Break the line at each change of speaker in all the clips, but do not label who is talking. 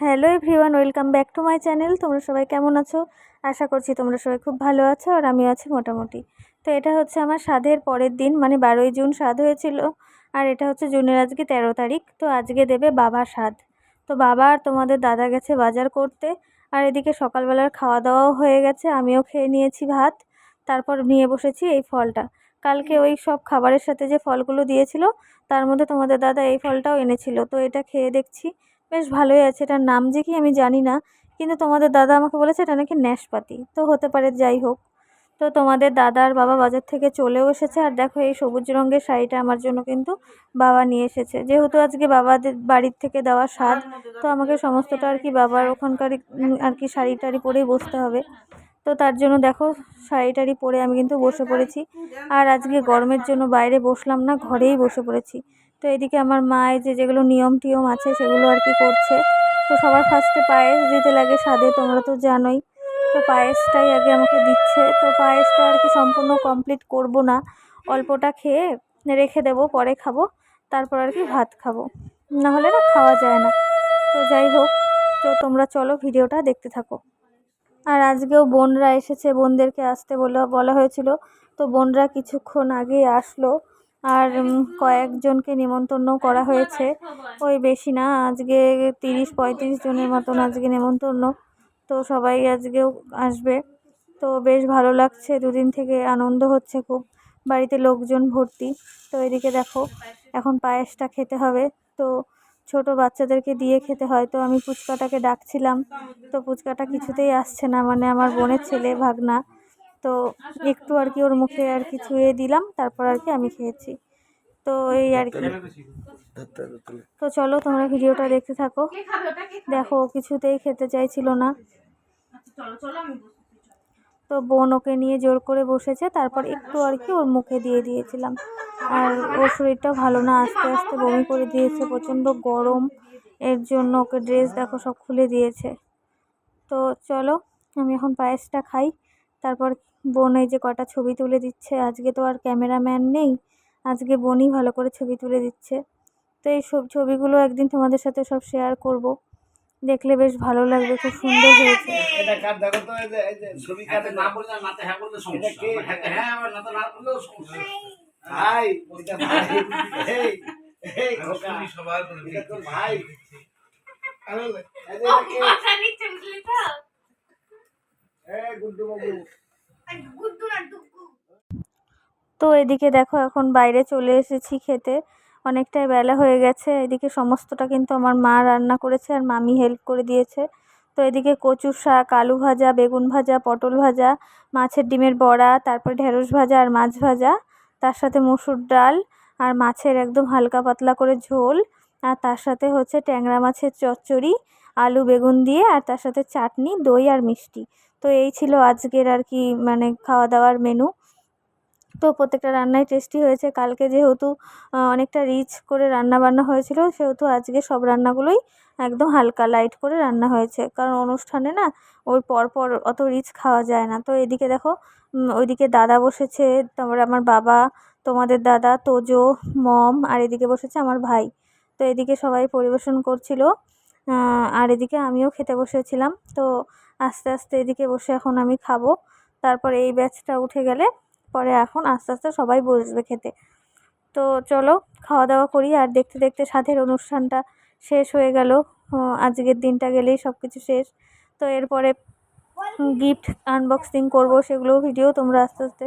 Hello everyone, welcome back to my channel. তোমরা সবাই কেমন আছো? আশা করছি তোমরা সবাই খুব ভালো আছো, আর আমিও আছি মোটামুটি। তো এটা হচ্ছে আমার সাধের পরের দিন, মানে 12ই জুন সাধ হয়েছিল, আর এটা হচ্ছে জুনের আজকে 13 তারিখ। তো আজকে দেবে বাবা সাধ। তো বাবা আর তোমাদের দাদা গেছে বাজার করতে, আর এদিকে সকালবেলার খাওয়া দাওয়াও হয়ে গেছে, আমিও খেয়ে নিয়েছি ভাত। তারপর নিয়ে বসেছি এই ফলটা। কালকে ওই সব খাবারের সাথে যে ফলগুলো দিয়েছিল, তার মধ্যে তোমাদের দাদা এই ফলটাও এনেছিল। তো এটা খেয়ে দেখছি বেশ ভালোই আছে। এটার নাম যে কি আমি জানি না, কিন্তু তোমাদের দাদা আমাকে বলেছে এটা নাকি ন্যাশপাতি, তো হতে পারে, যাই হোক। তো তোমাদের দাদা আর বাবা বাজার থেকে চলেও এসেছে, আর দেখো এই সবুজ রঙের শাড়িটা আমার জন্য কিন্তু বাবা নিয়ে এসেছে। যেহেতু আজকে বাবাদের বাড়ির থেকে দেওয়া স্বাদ, তো আমাকে সমস্তটা আর কি বাবার ওখানকার আর কি শাড়ি টাড়ি পরেই বসতে হবে। তো তার জন্য দেখো শাড়ি টাড়ি পরে আমি কিন্তু বসে পড়েছি। আর আজকে গরমের জন্য বাইরে বসলাম না, ঘরেই বসে পড়েছি। তো এদিকে আমার মা এই যেগুলো নিয়ম টিয়ম আছে সেগুলো আর কি করছে। তো সবার ফার্স্টে পায়েস দিতে লাগে স্বাদে, তোমরা তো জানোই। তো পায়েসটাই আগে আমাকে দিচ্ছে। তো পায়েসটা আর কি সম্পূর্ণ কমপ্লিট করব না, অল্পটা খেয়ে রেখে দেব, পরে খাবো। তারপর আর কি ভাত খাবো, না হলে না খাওয়া যায় না। তো যাই হোক, তো তোমরা চলো ভিডিওটা দেখতে থাকো। আর আজকেও বোনরা এসেছে, বোনদেরকে আসতে বলা হয়েছিল। তো বোনরা কিছুক্ষণ আগেই আসলো। আর কয়েকজনকে নিমন্ত্রণ করা হয়েছে, ওই বেশি না, আজকে 30-35 জনের মতন আজকে নেমন্তন্ন। তো সবাই আজকেও আসবে। তো বেশ ভালো লাগছে, দুদিন থেকে আনন্দ হচ্ছে খুব, বাড়িতে লোকজন ভর্তি। তো এদিকে দেখো এখন পায়েসটা খেতে হবে। তো ছোট বাচ্চাদেরকে দিয়ে খেতে হয়। তো আমি পুচকাটাকে ডাকছিলাম, তো পুচকাটা কিছুতেই আসছে না, মানে আমার বোনের ছেলে ভাগনা। তো একটু আর কি ওর মুখে আর কি ছুঁয়ে দিলাম, তারপর আর কি আমি খেয়েছি। তো এই আর কি। তো চলো তোমরা ভিডিওটা দেখতে থাকো। দেখো কিছুতেই খেতে চাইছিল না, তো বোন ওকে নিয়ে জোর করে বসেছে, তারপর একটু আর কি ওর মুখে দিয়ে দিয়েছিলাম। আর ওর শরীরটা ভালো না, আস্তে আস্তে বমি করে দিয়েছে, প্রচণ্ড গরম, এর জন্য ওকে ড্রেস দেখো সব খুলে দিয়েছে। তো চলো আমি এখন পায়েসটা খাই, তারপর বোন এই যে কটা ছবি তুলে দিচ্ছে। আজকে তো আর ক্যামেরাম্যান নেই, আজকে বোনই ভালো করে ছবি তুলে দিচ্ছে। তো এই সব ছবিগুলো একদিন তোমাদের সাথে সব শেয়ার করব, দেখলে বেশ ভালো লাগবে, খুব সুন্দর হয়েছে।
এটা কার দেখো তো, এই যে ছবি কাটে না বলে না, নাতে হ্যাঁ বললে সমস্যা, এটা কে হ্যাঁ আবার নাতে না বললেও সমস্যা। ভাই ওইটা ভাই, এই এই ছবি সবার করে এটা তোর ভাই। আরে এই যে এটা কে, কথা নিচ্ছে বুঝলি তো, এই গুড্ডু বাবু, গুড্ডু না ডুগু।
তো এদিকে দেখো এখন বাইরে চলে এসেছি খেতে, অনেকটাই বেলা হয়ে গেছে। এদিকে সমস্তটা কিন্তু আমার মা রান্না করেছে, আর মামি হেল্প করে দিয়েছে। তো এদিকে কচুর শাক, আলু ভাজা, বেগুন ভাজা, পটল ভাজা, মাছের ডিমের বড়া, তারপর ঢেঁড়স ভাজা আর মাছ ভাজা, তার সাথে মসুর ডাল, আর মাছের একদম হালকা পাতলা করে ঝোল, আর তার সাথে হচ্ছে ট্যাংরা মাছের চচ্চড়ি, আলু বেগুন দিয়ে, আর তার সাথে চাটনি, দই আর মিষ্টি। তো এই ছিল আজকের আর কি মানে খাওয়া দাওয়ার মেনু। তো প্রত্যেকটা রান্নাই টেস্টি হয়েছে। কালকে যেহেতু অনেকটা রিচ করে রান্না বান্না হয়েছিল, সেহেতু আজকে সব রান্নাগুলোই একদম হালকা লাইট করে রান্না হয়েছে, কারণ অনুষ্ঠানে না ওই পরপর অত রিচ খাওয়া যায় না। তো এদিকে দেখো ওইদিকে দাদা বসেছে, তারপরে আমার বাবা, তোমাদের দাদা, তোজো, মম, আর এদিকে বসেছে আমার ভাই। তো এদিকে সবাই পরিবেশন করছিল, আর এদিকে আমিও খেতে বসেছিলাম। তো আস্তে আস্তে এদিকে বসে এখন আমি খাবো, তারপর এই ব্যাচটা উঠে গেলে পরে এখন আস্তে আস্তে সবাই বসবে খেতে। তো চলো খাওয়া দাওয়া করি, আর দেখতে দেখতে সাধের অনুষ্ঠানটা শেষ হয়ে গেল। আজকের দিনটা গেলেই সব কিছু শেষ। তো এরপরে গিফট আনবক্সিং করব, সেগুলোও ভিডিও তোমরা আস্তে আস্তে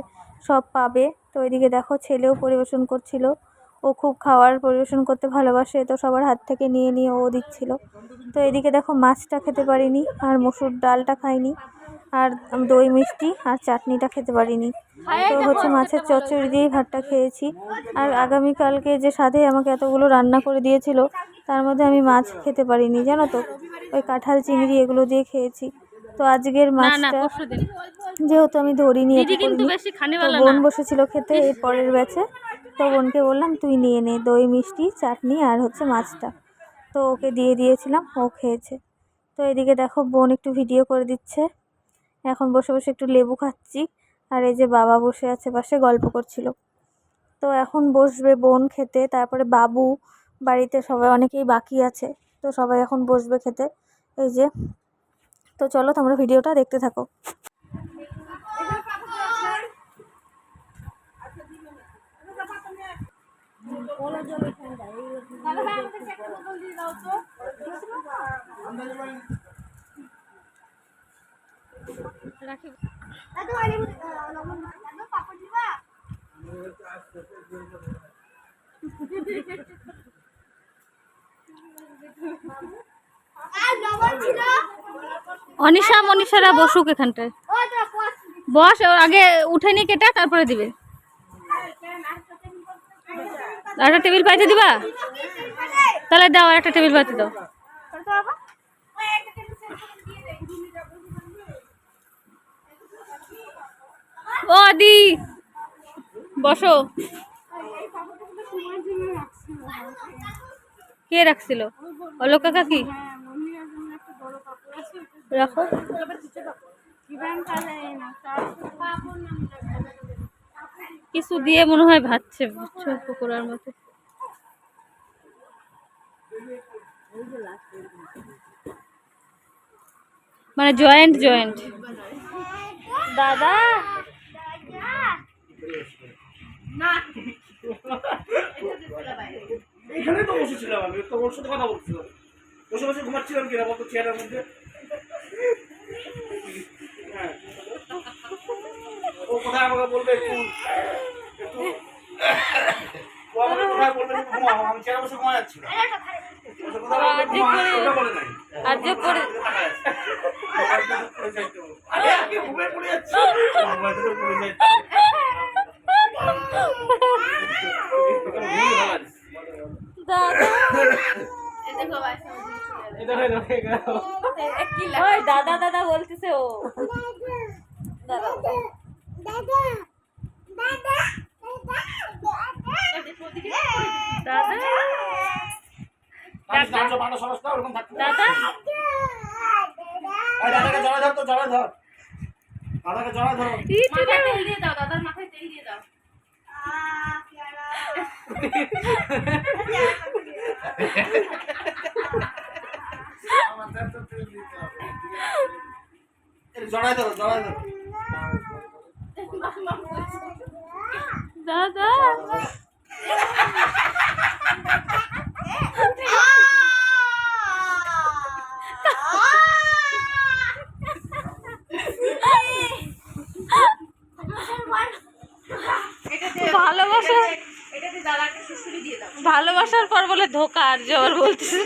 সব পাবে। তো এদিকে দেখো ছেলেও পরিবেশন করছিল, ও খুব খাবার পরিবেশন করতে ভালোবাসে, তো সবার হাত থেকে নিয়ে নিয়ে ও দিচ্ছিল। তো এদিকে দেখো মাছটা খেতে পারিনি, আর মসুর ডালটা খাইনি, আর দই মিষ্টি আর চাটনিটা খেতে পারিনি। তো হচ্ছে মাছের চচ্চড়ি দিয়েই ভাতটা খেয়েছি। আর আগামীকালকে যে সাধে আমাকে এতগুলো রান্না করে দিয়েছিল, তার মধ্যে আমি মাছ খেতে পারিনি, জানো তো, ওই কাঁঠাল চিংড়ি এগুলো দিয়ে খেয়েছি। তো আজকের মাছটা যেহেতু আমি ধরিনি, এত করিনি, তো বোন বসেছিল খেতে এর পরের ব্যাচে। তো বোনকে বললাম তুই নিয়ে নে দই মিষ্টি চাটনি আর হচ্ছে মাছটা, তো ওকে দিয়ে দিয়েছিলাম, ও খেয়েছে। তো এদিকে দেখো বোন একটু ভিডিও করে দিচ্ছে, এখন বসে বসে একটু লেবু খাচ্ছি। আর এই যে বাবা বসে আছে পাশে গল্প করছিল। তো এখন বসবে বোন খেতে, তারপরে বাবু, বাড়িতে সবাই অনেকেই বাকি আছে, তো সবাই এখন বসবে খেতে। এই যে, তো চলো তোমরা ভিডিওটা দেখতে থাকো। অনিশা মনীষারা বসুক এখানটায়, বস। আগে উঠে নি কেটা, তারপরে দিবে। আর একটা টেবিল পাইতে দিবা, তাহলে দাও, আর একটা টেবিল পাইতে দাও। ও দি বসো। কে রাখছিল? অলোক কাকা কি রাখো? কিছু দিয়ে মনে হয় ভাজছে, পকোড়ার মতো। মানে জয়েন্ট জয়েন্ট। দাদা
এখানে তো বসেছিলাম, আমি তো ওর সাথে কথা বলছিলাম, বসে বসে ঘুমাচ্ছিলাম কিনা বলতো চেয়ারের মধ্যে। হ্যাঁ, ও কোথায় আমাকে বলবে একটু একটু ও আমাকে কোথায় বলবে একটু ঘুমাও, আমি চেয়ারে বসে ঘুমা যাচ্ছি না।
আর যে পরে
আরে আগে ঘুমিয়ে পড়ে যাচ্ছি,
দাদা দাদা বলতেছে ও। দাদা
দাদাকে জড়া ধর, তো জড়া ধর, দাদাকে জড়া ধর।
তেল দিয়ে দাও, দাদার মাথায় তেল দিয়ে দাও।
জড়াই ধরো, জড়াই ধরো।
দাদা ভালোবাসার পর বলে ধোকা, আর জোর বলতেছে।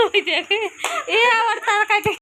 ওই দেখে এ আবার তার কাছে